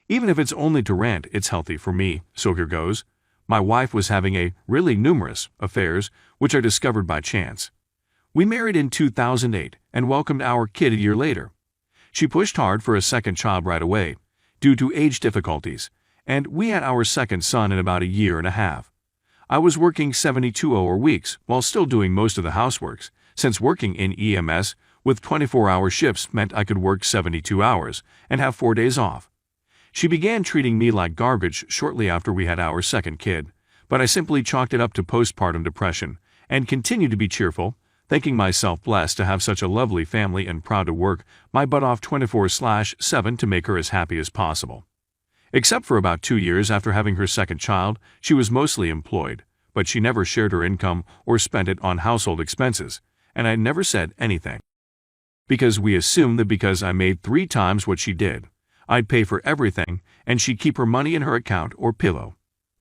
Even if it's only to rant, it's healthy for me, so here goes. My wife was having a really numerous affairs, which I discovered by chance. We married in 2008 and welcomed our kid a year later. She pushed hard for a second child right away, due to age difficulties, and we had our second son in about a year and a half. I was working 72-hour weeks while still doing most of the houseworks, since working in EMS with 24-hour shifts meant I could work 72 hours and have 4 days off. She began treating me like garbage shortly after we had our second kid, but I simply chalked it up to postpartum depression and continued to be cheerful, thinking myself blessed to have such a lovely family and proud to work my butt off 24/7 to make her as happy as possible. Except for about 2 years after having her second child, she was mostly employed, but she never shared her income or spent it on household expenses, and I never said anything. Because we assumed that because I made 3 times what she did, I'd pay for everything and she'd keep her money in her account or pillow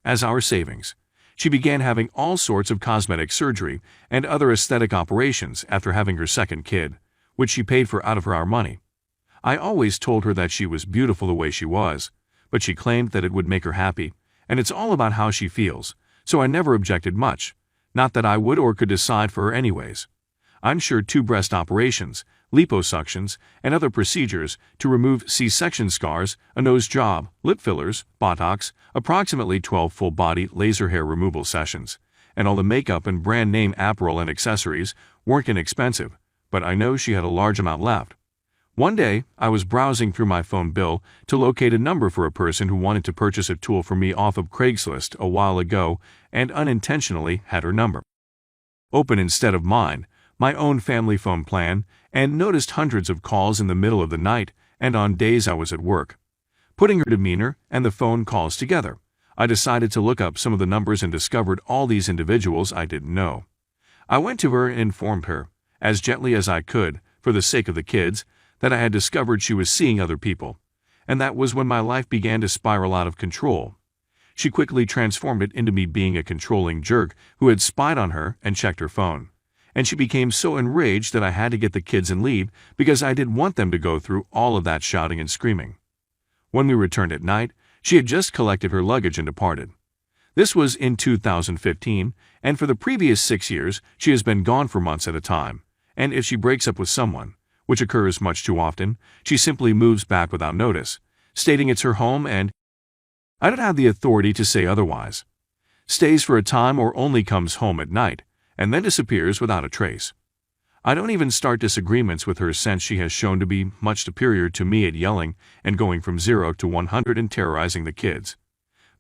as our savings. She began having all sorts of cosmetic surgery and other aesthetic operations after having her second kid, which she paid for out of our money. I always told her that she was beautiful the way she was, but she claimed that it would make her happy, and it's all about how she feels, so I never objected much, not that I would or could decide for her anyways. I'm sure 2 breast operations, liposuctions, and other procedures to remove C-section scars, a nose job, lip fillers, Botox, approximately 12 full-body laser hair removal sessions, and all the makeup and brand-name apparel and accessories weren't inexpensive, but I know she had a large amount left. One day, I was browsing through my phone bill to locate a number for a person who wanted to purchase a tool for me off of Craigslist a while ago and unintentionally had her number open instead of mine, my own family phone plan, and noticed hundreds of calls in the middle of the night and on days I was at work. Putting her demeanor and the phone calls together, I decided to look up some of the numbers and discovered all these individuals I didn't know. I went to her and informed her, as gently as I could, for the sake of the kids, that I had discovered she was seeing other people, and that was when my life began to spiral out of control. She quickly transformed it into me being a controlling jerk who had spied on her and checked her phone, and she became so enraged that I had to get the kids and leave because I didn't want them to go through all of that shouting and screaming. When we returned at night, she had just collected her luggage and departed. This was in 2015, and for the previous 6 years, she has been gone for months at a time, and if she breaks up with someone, which occurs much too often, she simply moves back without notice, stating it's her home and I don't have the authority to say otherwise. Stays for a time or only comes home at night, and then disappears without a trace. I don't even start disagreements with her since she has shown to be much superior to me at yelling and going from 0 to 100 and terrorizing the kids.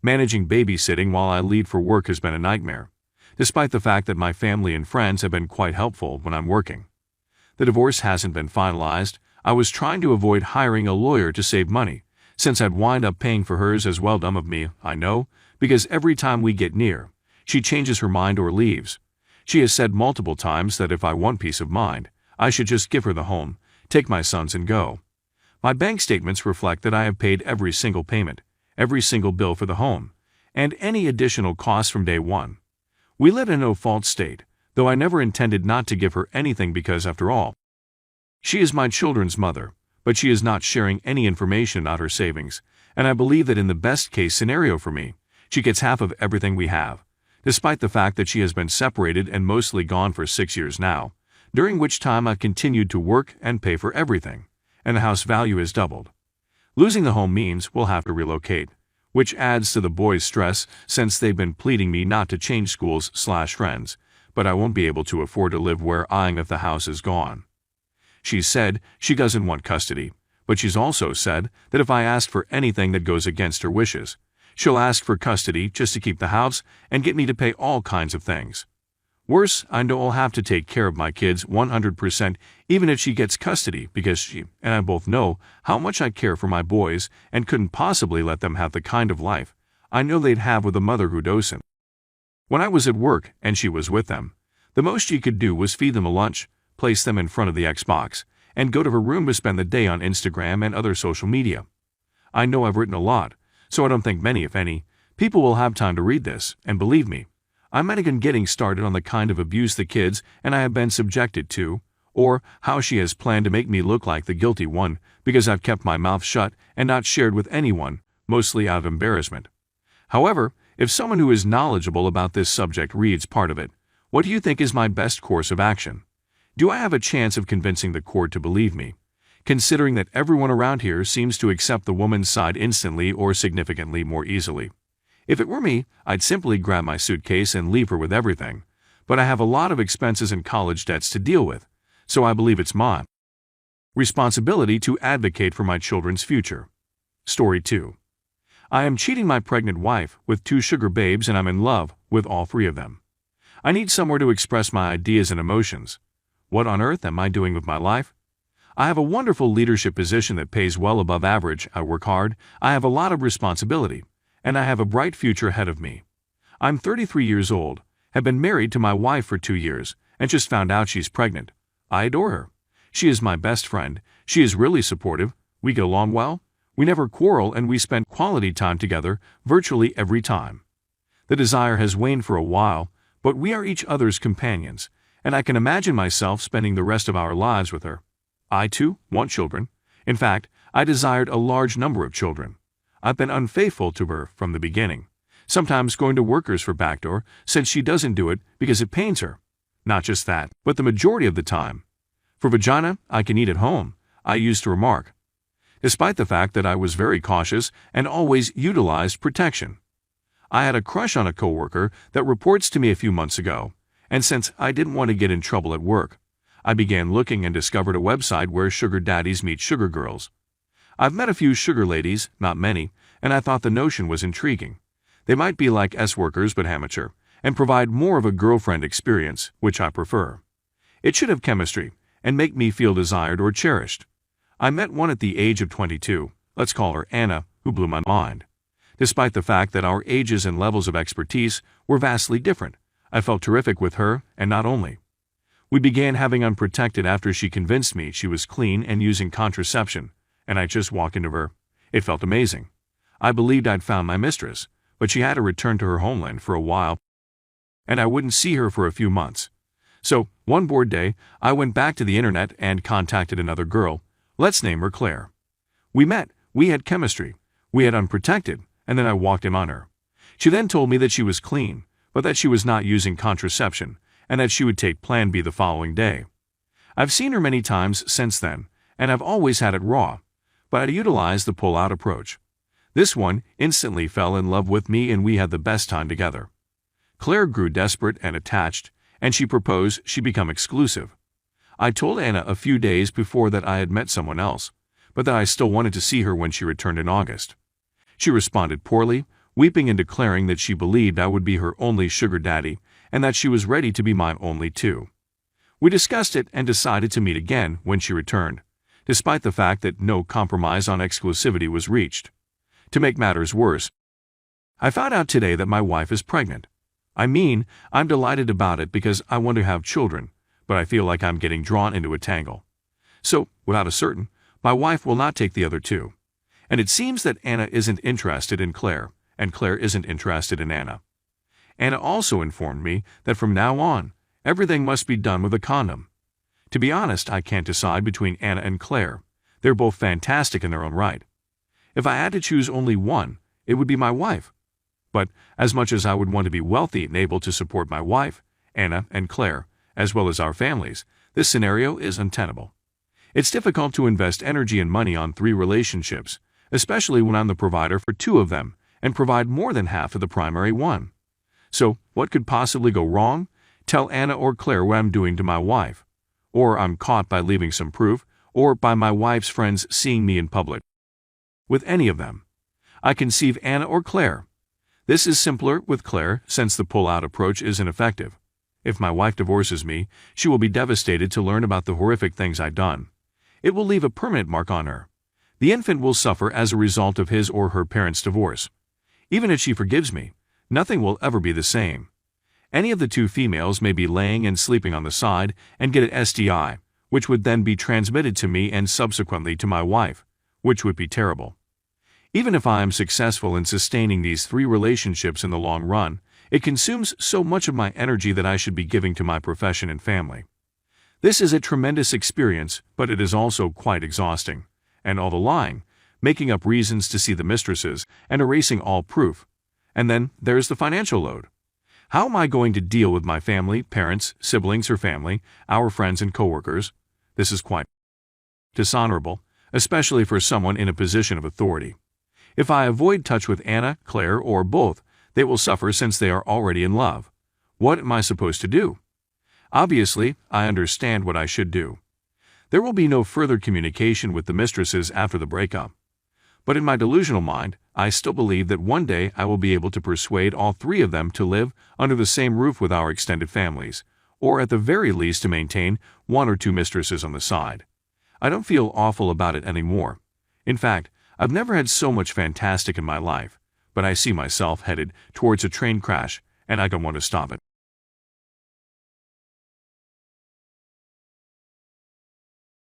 Managing babysitting while I leave for work has been a nightmare, despite the fact that my family and friends have been quite helpful when I'm working. The divorce hasn't been finalized. I was trying to avoid hiring a lawyer to save money, since I'd wind up paying for hers as well. Dumb of me, I know, because every time we get near, she changes her mind or leaves. She has said multiple times that if I want peace of mind, I should just give her the home, take my sons and go. My bank statements reflect that I have paid every single payment, every single bill for the home, and any additional costs from day one. We live in a no-fault state, though I never intended not to give her anything because, after all, she is my children's mother, but she is not sharing any information about her savings, and I believe that in the best-case scenario for me, she gets half of everything we have, despite the fact that she has been separated and mostly gone for 6 years now, during which time I've continued to work and pay for everything, and the house value has doubled. Losing the home means we'll have to relocate, which adds to the boys' stress since they've been pleading me not to change schools/friends, but I won't be able to afford to live where I am if the house is gone. She said she doesn't want custody, but she's also said that if I ask for anything that goes against her wishes, she'll ask for custody just to keep the house and get me to pay all kinds of things. Worse, I know I'll have to take care of my kids 100% even if she gets custody because she and I both know how much I care for my boys and couldn't possibly let them have the kind of life I know they'd have with a mother who doesn't. When I was at work and she was with them, the most she could do was feed them a lunch, place them in front of the Xbox, and go to her room to spend the day on Instagram and other social media. I know I've written a lot, so I don't think many, if any, people will have time to read this, and believe me, I'm not even getting started on the kind of abuse the kids and I have been subjected to, or how she has planned to make me look like the guilty one because I've kept my mouth shut and not shared with anyone mostly out of embarrassment. However, if someone who is knowledgeable about this subject reads part of it, what do you think is my best course of action? Do I have a chance of convincing the court to believe me, considering that everyone around here seems to accept the woman's side instantly or significantly more easily? If it were me, I'd simply grab my suitcase and leave her with everything, but I have a lot of expenses and college debts to deal with, so I believe it's my responsibility to advocate for my children's future. Story 2. I am cheating my pregnant wife with 2 sugar babes and I'm in love with all 3 of them. I need somewhere to express my ideas and emotions. What on earth am I doing with my life? I have a wonderful leadership position that pays well above average, I work hard, I have a lot of responsibility, and I have a bright future ahead of me. I'm 33 years old, have been married to my wife for 2 years, and just found out she's pregnant. I adore her. She is my best friend, she is really supportive, we get along well, we never quarrel and we spend quality time together virtually every time. The desire has waned for a while, but we are each other's companions, and I can imagine myself spending the rest of our lives with her. I, too, want children. In fact, I desired a large number of children. I've been unfaithful to her from the beginning, sometimes going to Workers for backdoor since she doesn't do it because it pains her. Not just that, but the majority of the time. For vagina, I can eat at home, I used to remark, despite the fact that I was very cautious and always utilized protection. I had a crush on a coworker that reports to me a few months ago, and since I didn't want to get in trouble at work, I began looking and discovered a website where sugar daddies meet sugar girls. I've met a few sugar ladies, not many, and I thought the notion was intriguing. They might be like S-workers but amateur, and provide more of a girlfriend experience, which I prefer. It should have chemistry, and make me feel desired or cherished. I met one at the age of 22, let's call her Anna, who blew my mind. Despite the fact that our ages and levels of expertise were vastly different, I felt terrific with her, and not only. We began having unprotected after she convinced me she was clean and using contraception, and I just walked into her. It felt amazing. I believed I'd found my mistress, but she had to return to her homeland for a while, and I wouldn't see her for a few months. So, one bored day, I went back to the internet and contacted another girl. Let's name her Claire. We met, we had chemistry, we had unprotected, and then I walked in on her. She then told me that she was clean, but that she was not using contraception, and that she would take Plan B the following day. I've seen her many times since then, and I've always had it raw, but I utilized the pull-out approach. This one instantly fell in love with me and we had the best time together. Claire grew desperate and attached, and she proposed she become exclusive. I told Anna a few days before that I had met someone else, but that I still wanted to see her when she returned in August. She responded poorly, weeping and declaring that she believed I would be her only sugar daddy and that she was ready to be my only too. We discussed it and decided to meet again when she returned, despite the fact that no compromise on exclusivity was reached. To make matters worse, I found out today that my wife is pregnant. I mean, I'm delighted about it because I want to have children, but I feel like I'm getting drawn into a tangle. So, without a certain, my wife will not take the other 2. And it seems that Anna isn't interested in Claire, and Claire isn't interested in Anna. Anna also informed me that from now on, everything must be done with a condom. To be honest, I can't decide between Anna and Claire. They're both fantastic in their own right. If I had to choose only one, it would be my wife. But as much as I would want to be wealthy and able to support my wife, Anna and Claire, as well as our families, this scenario is untenable. It's difficult to invest energy and money on 3 relationships, especially when I'm the provider for 2 of them and provide more than half of the primary one. So, what could possibly go wrong? Tell Anna or Claire what I'm doing to my wife. Or I'm caught by leaving some proof, or by my wife's friends seeing me in public. With any of them. I conceive Anna or Claire. This is simpler with Claire since the pull-out approach isn't effective. If my wife divorces me, she will be devastated to learn about the horrific things I've done. It will leave a permanent mark on her. The infant will suffer as a result of his or her parents' divorce. Even if she forgives me, nothing will ever be the same. Any of the 2 females may be laying and sleeping on the side and get an STI, which would then be transmitted to me and subsequently to my wife, which would be terrible. Even if I am successful in sustaining these 3 relationships in the long run, it consumes so much of my energy that I should be giving to my profession and family. This is a tremendous experience, but it is also quite exhausting, and all the lying making up reasons to see the mistresses and erasing all proof. And then there's the financial load. How am I going to deal with my family, parents, siblings or family, our friends and coworkers? This is quite dishonorable, especially for someone in a position of authority. If I avoid touch with Anna, Claire, or both, they will suffer since they are already in love. What am I supposed to do? Obviously, I understand what I should do. There will be no further communication with the mistresses after the breakup. But in my delusional mind, I still believe that one day I will be able to persuade all three of them to live under the same roof with our extended families, or at the very least to maintain one or two mistresses on the side. I don't feel awful about it anymore. In fact, I've never had so much fantastic in my life, but I see myself headed towards a train crash, and I don't want to stop it.